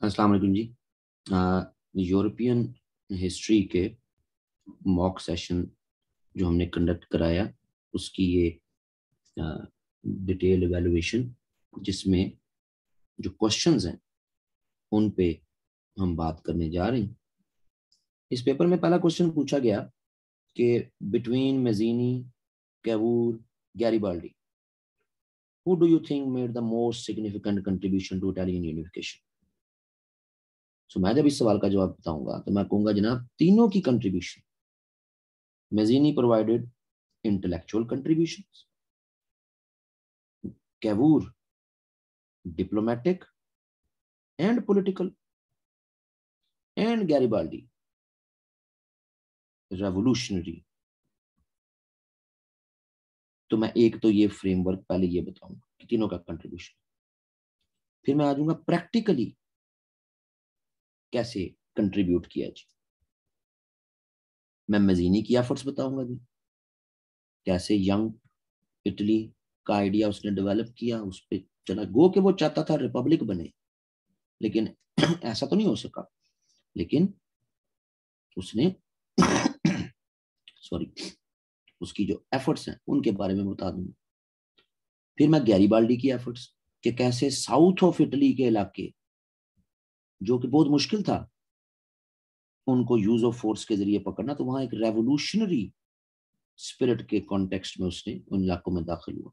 अस्सलाम वालेकुम जी। European history के मॉक सेशन जो हमने कंडक्ट कराया उसकी ये डिटेल एवेलुएशन जिसमें जो क्वेश्चंस हैं उन पे हम बात करने जा रहे हैं। इस पेपर में पहला क्वेश्चन पूछा गया कि between Mazzini, Cavour, Garibaldi, who do you think made the most significant contribution to Italian unification? सो मैं जब इस सवाल का जवाब बताऊंगा तो मैं कहूंगा जनाब तीनों की contribution. Mazzini provided intellectual contributions, Cavour diplomatic and political, and Garibaldi revolutionary। तो मैं एक तो ये फ्रेमवर्क पहले ये बताऊंगा कि तीनों का कंट्रीब्यूशन, फिर मैं आ जाऊंगा प्रैक्टिकली कैसे कंट्रीब्यूट किया जी। मैं मेज़ीनी की एफर्ट्स बताऊंगा जी, कैसे यंग इटली का आइडिया उसने डेवलप किया, उस पर चला गो कि वो चाहता था रिपब्लिक बने, लेकिन ऐसा तो नहीं हो सका, लेकिन उसने सॉरी उसकी जो एफर्ट्स हैं उनके बारे में बता दूंगा। फिर मैं गैरिबाल्डी की एफर्ट्स कि कैसे साउथ ऑफ इटली के इलाके जो कि बहुत मुश्किल था उनको यूज ऑफ फोर्स के जरिए पकड़ना, तो वहां एक रेवोल्यूशनरी स्पिरिट के कॉन्टेक्स्ट में उसने उन इलाकों में दाखिल हुआ।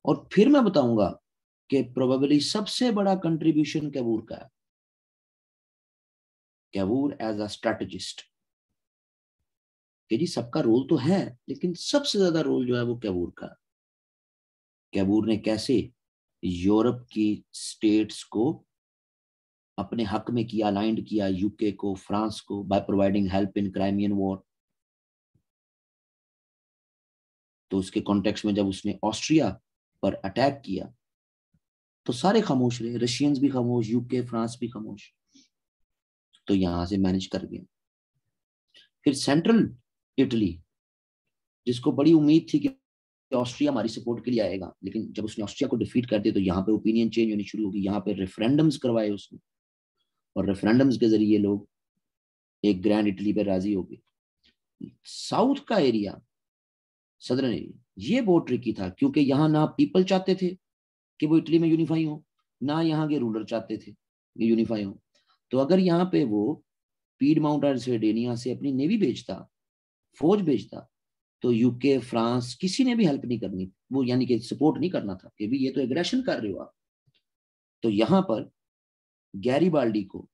और फिर मैं बताऊंगा कि प्रोबेबली सबसे बड़ा कंट्रीब्यूशन कैवूर का है, कैवूर एज अ स्ट्रेटेजिस्ट। कि जी सबका रोल तो है लेकिन सबसे ज्यादा रोल जो है वो कैवूर का है। कैवूर ने कैसे यूरोप की स्टेट्स को अपने हक में किया, अलाइंड किया यूके को, फ्रांस को, by providing help in Crimean war. तो उसके कॉन्टेक्स्ट में जब उसने ऑस्ट्रिया पर अटैक किया तो सारे खामोश रहे, रशियंस भी खामोश, यूके फ्रांस भी खामोश, तो यहां से मैनेज कर गए। फिर सेंट्रल इटली जिसको बड़ी उम्मीद थी कि ऑस्ट्रिया हमारी सपोर्ट के लिए आएगा, लेकिन जब उसने ऑस्ट्रिया को डिफीट कर दिया तो यहाँ पे ओपिनियन चेंज होनी शुरू होगी। यहाँ पे रेफरेंडम्स करवाए उसने और रेफरेंडम्स के जरिए लोग एक ग्रैंड इटली पे राजी हो गए। साउथ का एरिया, सदर्न एरिया, ये बहुत ट्रिकी था क्योंकि यहाँ ना पीपल चाहते थे कि वो इटली में यूनिफाई हो, ना यहाँ के रूलर चाहते थे यूनिफाई हो। तो अगर यहाँ पे वो पीडमाउंट और सर्डिनिया से अपनी नेवी भेजता, फौज भेजता, तो यूके फ्रांस किसी ने भी हेल्प नहीं करनी, वो यानी कि सपोर्ट नहीं करना था कि भी ये तो एग्रेशन कर रहे हो आप। तो यहां पर गैरिबाल्डी को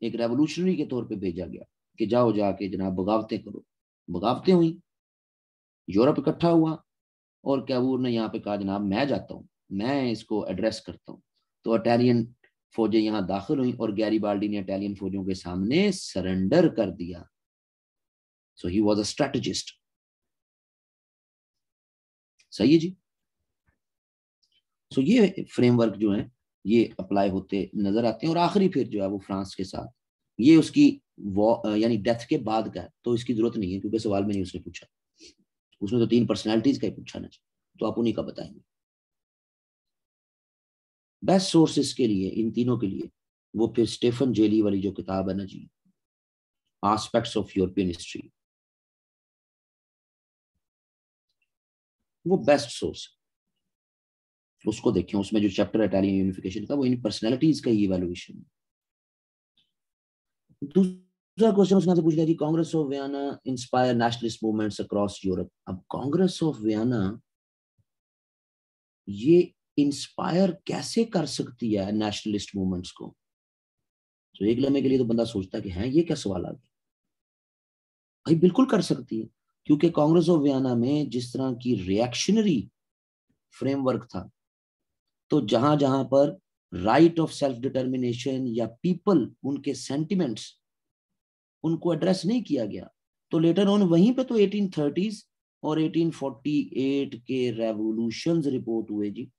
एक रेवोल्यूशनरी के तौर पे भेजा गया कि जाओ जाके जनाब बगावतें करो। बगावतें हुई, यूरोप इकट्ठा हुआ और कैवूर ने यहाँ पे कहा जनाब मैं जाता हूँ, मैं इसको एड्रेस करता हूँ। तो इटालियन फौजें यहाँ दाखिल हुई और गैरिबाल्डी ने इटालियन फौजों के सामने सरेंडर कर दिया। सो ही वाज अ स्ट्रेटेजिस्ट। सही है जी। सो ये फ्रेमवर्क जो है ये अप्लाई होते नजर आते हैं। और आखिरी फिर जो है वो फ्रांस के साथ, ये उसकी यानी डेथ के बाद का है, तो इसकी जरूरत नहीं है क्योंकि सवाल में नहीं उसने पूछा। उसने तो तीन पर्सनैलिटीज का ही पूछा ना, तो आप उन्हीं का बताएंगे। बेस्ट सोर्सेस के लिए इन तीनों के लिए वो फिर स्टेफन जेली वाली जो किताब है ना जी, एस्पेक्ट्स ऑफ यूरोपियन हिस्ट्री, वो बेस्ट सोर्स, उसको देखें। उसमें जो चैप्टर इटालियन यूनिफिकेशन का वो इन पर्सनैलिटीज का ही इवैल्यूएशन है। दूसरा क्वेश्चन उसने से पूछ लिया कि Congress of Vienna inspire nationalist movements across Europe. अब कांग्रेस ऑफ वियना ये इंस्पायर कैसे कर सकती है नेशनलिस्ट मूवमेंट्स को? तो एक लम्हे के लिए तो बंदा सोचता है कि है ये क्या सवाल आ गया। भाई बिल्कुल कर सकती है, क्योंकि कांग्रेस ऑफ वियना में जिस तरह की रिएक्शनरी फ्रेमवर्क था, तो जहां जहां पर राइट ऑफ सेल्फ डिटर्मिनेशन या पीपल उनके सेंटिमेंट्स उनको एड्रेस नहीं किया गया, तो लेटर ऑन वहीं पे तो 1830s और 1848 के रेवोल्यूशंस रिपोर्ट हुए जी।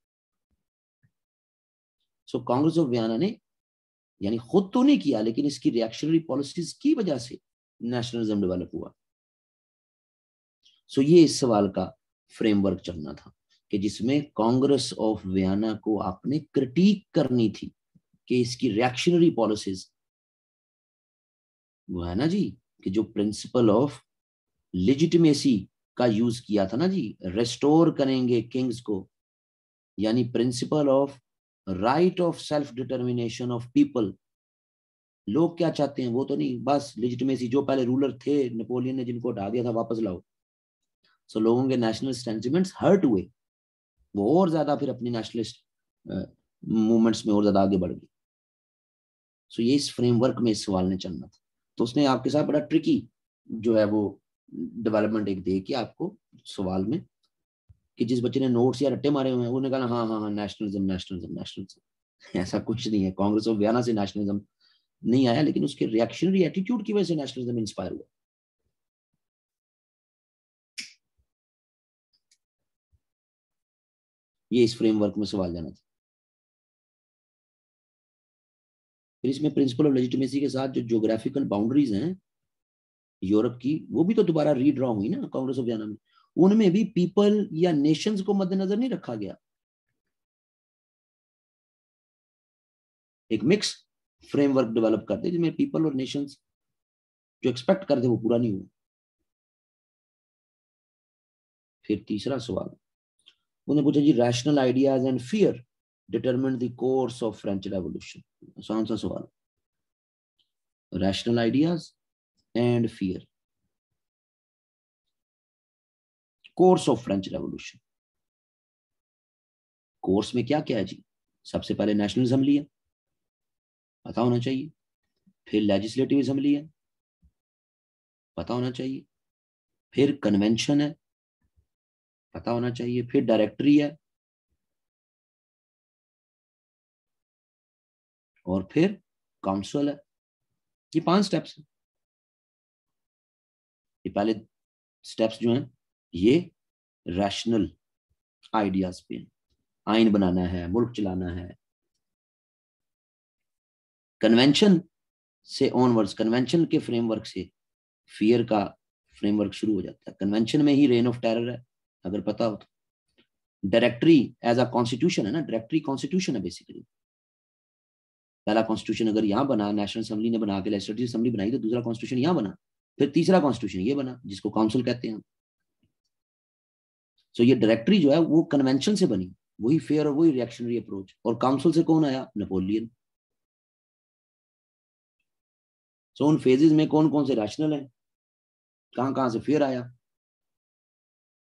सो कांग्रेस ऑफ वियना ने यानी खुद तो नहीं किया, लेकिन इसकी रिएक्शनरी पॉलिसीज की वजह से नेशनलिज्म डेवलप हुआ। सो ये इस सवाल का फ्रेमवर्क चलना था कि जिसमें कांग्रेस ऑफ वियना को आपने क्रिटिक करनी थी कि इसकी रिएक्शनरी पॉलिसीज वो है ना जी, कि जो प्रिंसिपल ऑफ लेजिटिमेसी का यूज किया था ना जी, रेस्टोर करेंगे किंग्स को, यानी principle of right of self determination of people. लोग क्या चाहते हैं वो तो नहीं, बस लेजिटिमेसी, जो पहले रूलर थे नेपोलियन ने जिनको हटा दिया था वापस लाओ। सो लोगों के नेशनल सेंटिमेंट्स हर्ट हुए, वो और ज्यादा फिर अपनी नेशनलिस्ट मूवमेंट्स में और ज्यादा आगे बढ़ गए। सो ये इस फ्रेमवर्क में इस सवाल ने चलना था। तो उसने आपके साथ बड़ा ट्रिकी जो है वो डेवलपमेंट एक दे के आपको सवाल में, कि जिस बच्चे ने नोट्स या रट्टे मारे हुए हैं उन्होंने कहा हाँ हाँ हाँ नेशनलिज्म नेशनलिज्म नेशनलिज्म। ऐसा कुछ नहीं है, कांग्रेस ऑफ वियना से नेशनलिज्म नहीं आया, लेकिन उसके रिएक्शनरी एटीट्यूड की वजह से नेशनलिज्म इंस्पायर हुआ। ये इस फ्रेमवर्क में सवाल जाना था। फिर इसमें प्रिंसिपल ऑफ लेजिटिमेसी के साथ जो ज्योग्राफिकल बाउंड्रीज हैं यूरोप की, वो भी तो दोबारा रीड्रॉ हुई ना कांग्रेस ऑफ वियना में। उनमें भी पीपल या नेशंस को मद्देनजर नहीं रखा गया, एक मिक्स फ्रेमवर्क डेवलप करते जिसमें पीपल और नेशंस जो एक्सपेक्ट करते वो पूरा नहीं हुआ। फिर तीसरा सवाल उन्होंने पूछा जी, rational ideas and fear determine the course of French revolution. आसान सा सवाल, rational ideas and fear, course of French revolution. Course में क्या क्या है जी? सबसे पहले नेशनल असेंबली है, पता होना चाहिए। फिर लेजिस्लेटिव असेंबली है, पता होना चाहिए। फिर कन्वेंशन है, पता होना चाहिए। फिर डायरेक्टरी है, और फिर काउंसिल है। ये 5 स्टेप्स है। ये पहले स्टेप्स जो हैं ये रैशनल आइडियाज पे हैं, आइन बनाना है, मुल्क चलाना है। कन्वेंशन से ऑनवर्ड्स, कन्वेंशन के फ्रेमवर्क से फियर का फ्रेमवर्क शुरू हो जाता है। कन्वेंशन में ही रेन ऑफ टेरर है, अगर पता हो तो। डायरेक्टरी एज अ कॉन्स्टिट्यूशन है ना, डायरेक्टरी कॉन्स्टिट्यूशन है बेसिकली। पहला कॉन्स्टिट्यूशन अगर यहाँ बना, नेशनल असेंबली ने बना के लेजिस्लेटिव असेंबली बनाई, तो दूसरा कॉन्स्टिट्यूशन यहाँ बना, फिर तीसरा कॉन्स्टिट्यूशन ये बना जिसको काउंसिल कहते हैं। सो ये डायरेक्टरी जो है वो कन्वेंशन से बनी, वही फेयर और वही रिएक्शनरी अप्रोच। और काउंसिल से कौन आया? नेपोलियन। सो उन फेजेस में कौन कौन से रैशनल है, कहां कहां से फेयर आया,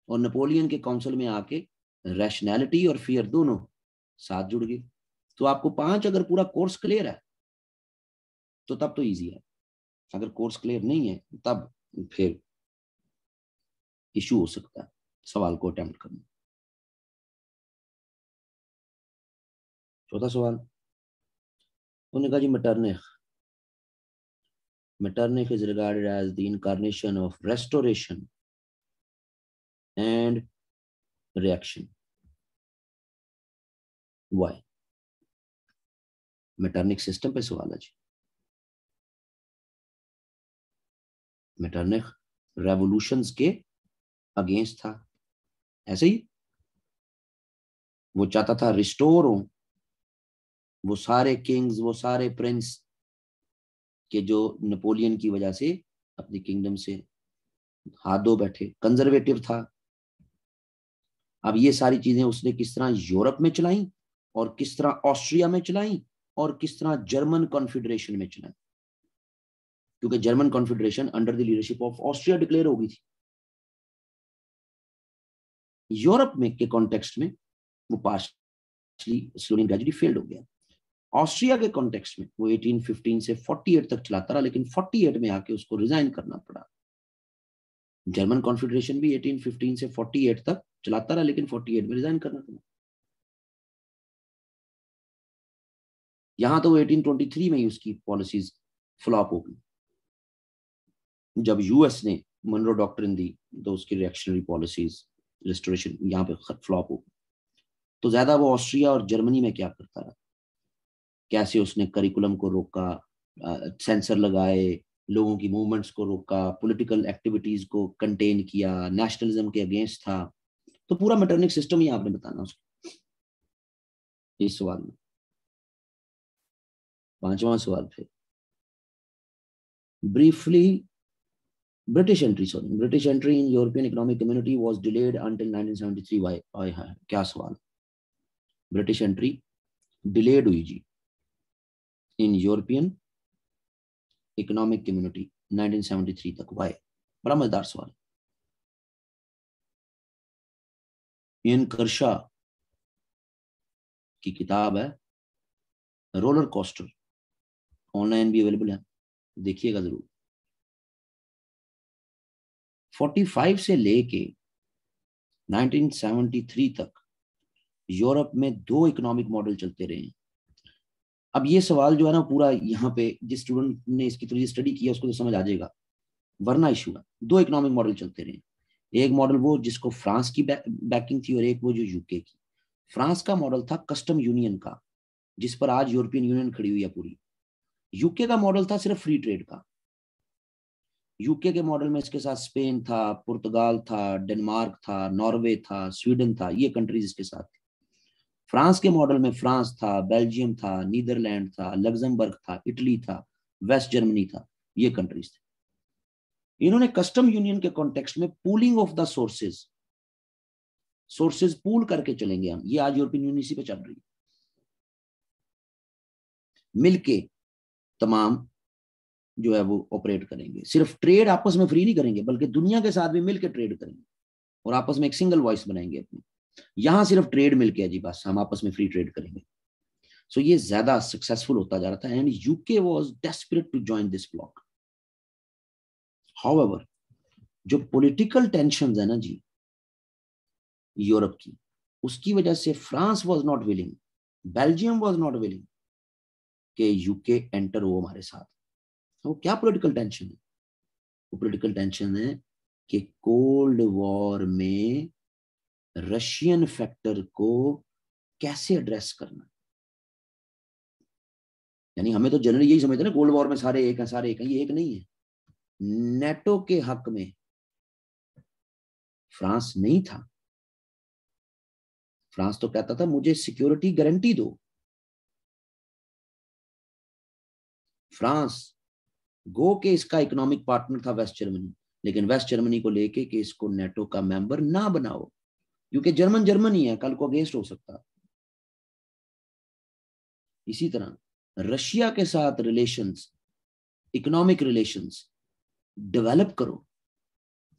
और नेपोलियन के काउंसिल में आके रैशनैलिटी और फियर दोनों साथ जुड़ गए। तो आपको 5 अगर पूरा कोर्स क्लियर है तो तब तो इजी है। अगर कोर्स क्लियर नहीं है तब फिर इशू हो सकता है सवाल को अटेम्प्ट करना। चौथा सवाल उन्होंने कहा जी, Metternich is regarded as the incarnation of restoration and reaction. Why? Metternich system पे सवाल है जी। Metternich रेवोल्यूशंस के अगेंस्ट था, ऐसे ही वो चाहता था रिस्टोर हो वो सारे किंग्स, वो सारे प्रिंस के जो नेपोलियन की वजह से अपनी किंगडम से हाथ धो बैठे। कंजर्वेटिव था। अब ये सारी चीजें उसने किस तरह यूरोप में चलाई, और किस तरह ऑस्ट्रिया में चलाई, और किस तरह जर्मन कॉन्फेडरेशन में चलाई, क्योंकि German confederation under the leadership of Austria declare हो गई थी। यूरोप में के कॉन्टेक्स्ट में वो पार्शली स्लोली ग्रेजुअली फेल्ड हो गया। ऑस्ट्रिया के कॉन्टेक्स्ट में वो 1815 से 48 तक चलाता रहा, लेकिन 48 में आके उसको रिजाइन करना पड़ा। जर्मन कॉन्फेडरेशन भी 1815 से 48 तक चलाता रहा, लेकिन 48 में रिजाइन करना पड़ा। यहां तो 1823 में ही उसकी पॉलिसीज फ्लॉप हो गई। जब यूएस ने मनरो डॉक्ट्रिन दी तो उसकी रिएक्शनरी पॉलिसीज रिस्टोरेशन यहाँ पे फ्लॉप हो गई। तो ज्यादा वो ऑस्ट्रिया और जर्मनी में क्या करता रहा, कैसे उसने करिकुलम को रोका, सेंसर लगाए, लोगों की मूवमेंट्स को रोका, पॉलिटिकल एक्टिविटीज को कंटेन किया, नेशनलिज्म के अगेंस्ट था। तो पूरा मैटरनिक सिस्टम ही आपने बताना उसको इस सवाल में। 5वां सवाल फिर briefly British entry in European Economic Community was delayed until 1973. Why? क्या सवाल? British entry delayed हुई जी in European Economic Community 1973 तक. Why? बड़ा मजेदार सवाल. इयन कर्शा की किताब है रोलर कोस्टर, ऑनलाइन भी अवेलेबल है, देखिएगा जरूर. 45 से लेके 1973 तक यूरोप में 2 इकोनॉमिक मॉडल चलते रहे. अब ये सवाल जो है ना पूरा यहाँ पे जिस स्टूडेंट ने इसकी थोड़ी स्टडी किया उसको तो समझ आ जाएगा, वरना इशू है. 2 इकोनॉमिक मॉडल चलते रहे. एक मॉडल वो जिसको फ्रांस की बैकिंग थी और एक वो जो यूके की. फ्रांस का मॉडल था कस्टम यूनियन का, जिस पर आज यूरोपियन यूनियन खड़ी हुई है पूरी. यूके का मॉडल था सिर्फ फ्री ट्रेड का. यूके के मॉडल में इसके साथ स्पेन था, पुर्तगाल था, डेनमार्क था, नॉर्वे था, स्वीडन था, ये कंट्रीज इसके साथ थी. फ्रांस के मॉडल में फ्रांस था, बेल्जियम था, नीदरलैंड था, लग्जमबर्ग था, इटली था, वेस्ट जर्मनी था, ये कंट्रीज थे. इन्होंने कस्टम यूनियन के कॉन्टेक्स्ट में pooling of the sources pool करके चलेंगे हम. ये आज यूरोपियन यूनियन इसी पे चल रही है. मिलके तमाम जो है वो ऑपरेट करेंगे. सिर्फ ट्रेड आपस में फ्री नहीं करेंगे बल्कि दुनिया के साथ भी मिलकर ट्रेड करेंगे और आपस में एक सिंगल वॉइस बनाएंगे अपनी. यहां सिर्फ ट्रेड मिलके है जी, बस हम आपस में फ्री ट्रेड करेंगे. सो ये ज्यादा सक्सेसफुल होता जा रहा था and UK was desperate to join this bloc. However जो पॉलिटिकल टेंशंस है ना जी यूरोप की, उसकी वजह से France was not willing, Belgium was not willing कि यूके एंटर हो हमारे साथ. वो क्या पॉलिटिकल टेंशन है? वो पॉलिटिकल टेंशन है कि कोल्ड वॉर में रशियन फैक्टर को कैसे एड्रेस करना. यानी हमें तो जनरली यही समझते हैं ना कोल्ड वॉर में सारे एक हैं, सारे एक हैं. ये एक नहीं है. नेटो के हक में फ्रांस नहीं था. फ्रांस तो कहता था मुझे सिक्योरिटी गारंटी दो. फ्रांस गो के इसका इकोनॉमिक पार्टनर था वेस्ट जर्मनी, लेकिन वेस्ट जर्मनी को लेके कि इसको नेटो का मेंबर ना बनाओ क्योंकि जर्मन जर्मनी है, कल को अगेंस्ट हो सकता. इसी तरह रशिया के साथ रिलेशंस, इकोनॉमिक रिलेशंस डेवलप करो.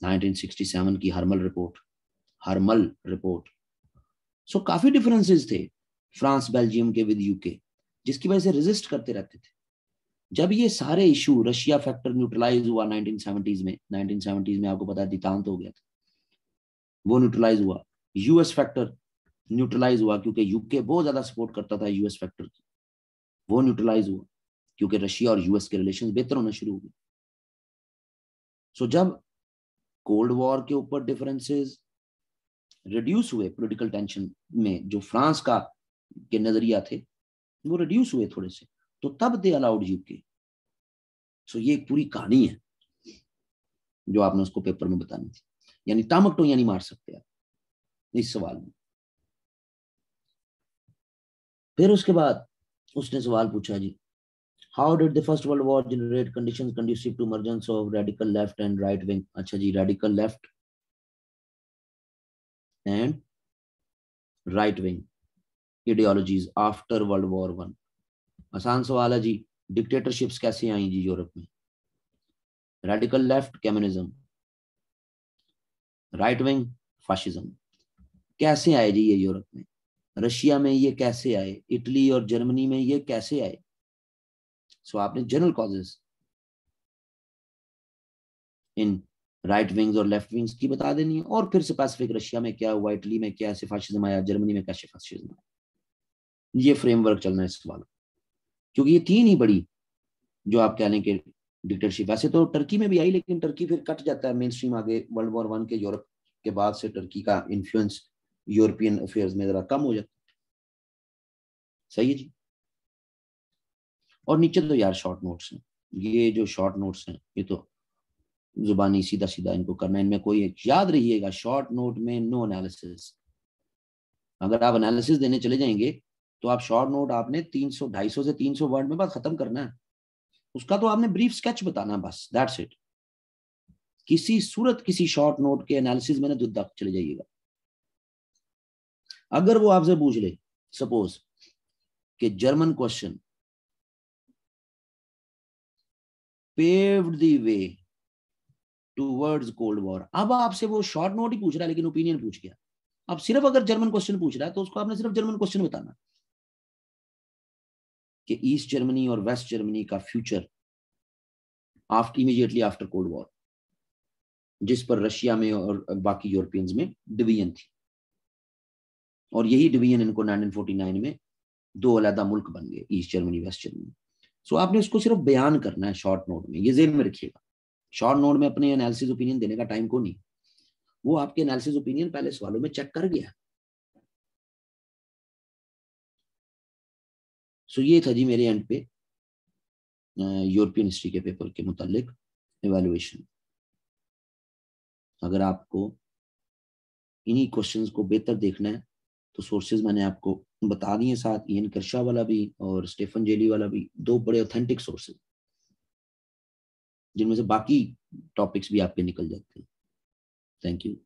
1967 की हर्मल रिपोर्ट. सो काफी डिफरेंसेस थे फ्रांस बेल्जियम के विद यूके, जिसकी वजह से रेजिस्ट करते रहते थे. जब ये सारे इशू रशिया फैक्टर न्यूट्रलाइज हुआ 1970s में आपको पता है दितांत हो गया था, वो न्यूट्रलाइज हुआ. यूएस फैक्टर न्यूट्रलाइज हुआ क्योंकि यूके बहुत ज्यादा सपोर्ट करता था यूएस फैक्टर की, वो न्यूट्रलाइज हुआ क्योंकि रशिया और यूएस के रिलेशन बेहतर होना शुरू हो गए. सो जब कोल्ड वॉर के ऊपर डिफरेंसेस रिड्यूस हुए पॉलिटिकल टेंशन में, जो फ्रांस का के नजरिया थे वो रिड्यूस हुए थोड़े से, तो तब दे अलाउड यूके. सो ये एक पूरी कहानी है जो आपने उसको पेपर में बतानी थी. यानी टामक टोया नहीं मार सकते आप इस सवाल में. फिर उसके बाद उसने सवाल पूछा जी, how did the first world war generate conditions conducive to emergence of radical left and right wing. अच्छा जी, radical left and right wing ideologies after world war 1. आसान सवाल है जी. डिक्टेटरशिप्स कैसे आई जी यूरोप में? Radical left communism, right wing fascism. कैसे आए जी ये यूरोप में? रशिया में ये कैसे आए? इटली और जर्मनी में ये कैसे आए? सो आपने general causes in right wings और लेफ्ट विंग्स की बता देनी है, और फिर स्पेसिफिक रशिया में क्या हुआ, इटली में कैसे फाशिज्म आया, जर्मनी में कैसे फाशिज्म आया. ये फ्रेमवर्क चलना है इस सवाल, क्योंकि ये 3 ही बड़ी जो आप कह लें कि डिक्टेटरशिप. वैसे तो टर्की में भी आई, लेकिन टर्की फिर कट जाता है मेन स्ट्रीम आगे वर्ल्ड वॉर 1 के यूरोप के बाद से. टर्की का इन्फ्लुएंस यूरोपियन अफेयर्स में जरा कम हो जाता है. सही है जी. और नीचे तो यार शॉर्ट नोट्स हैं. ये जो शॉर्ट नोट्स हैं ये तो जुबानी सीधा सीधा इनको करना है. इनमें कोई याद रहिएगा, शॉर्ट नोट में नो एनालिसिस. अगर आप एनालिसिस देने चले जाएंगे तो आप शॉर्ट नोट आपने 300 250 से 300 वर्ड में बात खत्म करना है, उसका तो आपने ब्रीफ स्केच बताना है, बस दैट्स इट। किसी सूरत किसी शॉर्ट नोट के एनालिसिस में ना दुद्दा चले जाइएगा। अगर वो आपसे पूछ ले सपोज कि German question paved the way towards cold war, अब आपसे वो शॉर्ट नोट ही पूछ रहा है लेकिन ओपिनियन पूछ गया। अब सिर्फ अगर जर्मन क्वेश्चन पूछ रहा है तो उसको आपने सिर्फ जर्मन क्वेश्चन बताना कि ईस्ट जर्मनी और वेस्ट जर्मनी का future after immediately after cold war, जिस पर रशिया में और बाकी यूरोपियंस में डिवीजन थी, और यही डिवीजन इनको 1949 में दो अलग मुल्क बन गए, ईस्ट जर्मनी वेस्ट जर्मनी। सो आपने उसको सिर्फ बयान करना है शॉर्ट नोट में, ये जेब में रखिएगा। शॉर्ट नोट में अपने एनालिसिस ओपिनियन देने का टाइम को नहीं, वो आपके एनालिसिस ओपिनियन पहले सवालों में चेक कर गया। सो ये था जी मेरे एंड पे यूरोपियन हिस्ट्री के पेपर के मुतालिक इवैल्यूएशन। अगर आपको इन्हीं क्वेश्चंस को बेहतर देखना है तो सोर्सेज मैंने आपको बता दिए, साथ इयन कर्शा वाला भी और स्टेफन जेली वाला भी, दो बड़े ऑथेंटिक सोर्सेज जिनमें से बाकी टॉपिक्स भी आपके निकल जाते हैं। Thank you.